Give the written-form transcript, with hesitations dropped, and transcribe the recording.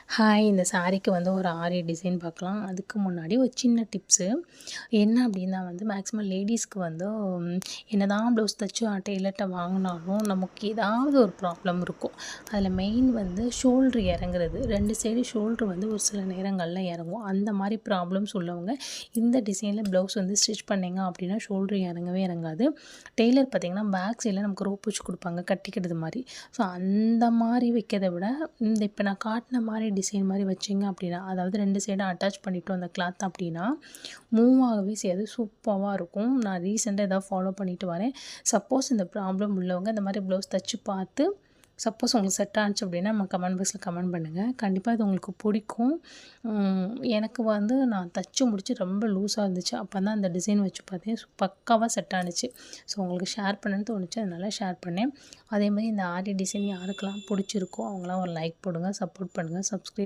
Hi! இந்த சாரீக்கு வந்து ஒரு ஆரி டிசைன் பார்க்கலாம். அதுக்கு முன்னாடி ஒரு சின்ன டிப்ஸு. என்ன அப்டின்னா வந்து மேக்ஸிமம் லேடீஸ்க்கு வந்து என்னதான் ப்ளவுஸ் தச்சு டெய்லர்ட்ட வாங்குனாலும் நமக்கு ஏதாவது ஒரு ப்ராப்ளம் இருக்கும். அதில மெயின் வந்து ஷோல்ட்ரு இறங்குறது. 2 சைடு ஷோல்ட்ரு வந்து ஒரு சில நேரங்கள்ல இறங்கும். அந்த மாரி ப்ராப்ளம்ஸ் உள்ளவங்க இந்த டிசைனில் ப்ளவுஸ் வந்து ஸ்டிச் பண்ணீங்க அப்டின்னா ஷோல்ட்ரு இறங்கவே இறங்காது. டெய்லர் பார்த்தீங்கன்னா, பேக் சைடில நமக்கு ரோப் வச்சு குடுப்பாங்க கட்டிக்கிறது மாரி. ஸோ அந்த மாரி வைக்கிறத விட, இந்த இப்ப நான் காட்டுன மாரி டிசைன் மாரி வச்சீங்க அப்டின்னா, அதாவது 2 சைடும் அட்டாச் பண்ணிட்டோம் அந்த கிளாத் அப்டின்னா, மூவ் ஆகவே செய்யாது. சூப்பர்வா இருக்கும். நான் ரீசென்ட்டா இதான் ஃபாலோ பண்ணிட்டு வரேன். சப்போஸ் இந்த ப்ராப்ளம் உள்ளவங்க இந்த மாரி ப்ளவுஸ் தச்சு பார்த்து, சப்போஸ் உங்களுக்கு செட் ஆனுச்சு அப்டின்னா, நம்ம கமெண்ட் பாக்ஸ்ல கமெண்ட் பண்ணுங்க. கண்டிப்பா இது உங்களுக்கு பிடிக்கும். எனக்கு வந்து நான் தச்சு முடிச்சு ரொம்ப லூஸா இருந்துச்சு. அப்பதான் அந்த டிசைன் வச்சு பார்த்தேன். பக்காவா செட் ஆனுச்சு. ஸோ உங்களுக்கு ஷேர் பண்ணணும்னு தோணுச்சு. அதனால ஷேர் பண்ணேன். அதேமாரி இந்த ஆரி டிசைன் யாருக்கெல்லாம் பிடிச்சிருக்கோ அவங்கலாம் ஒரு லைக் போடுங்க, சப்போர்ட் பண்ணுங்க, சப்ஸ்கிரைப்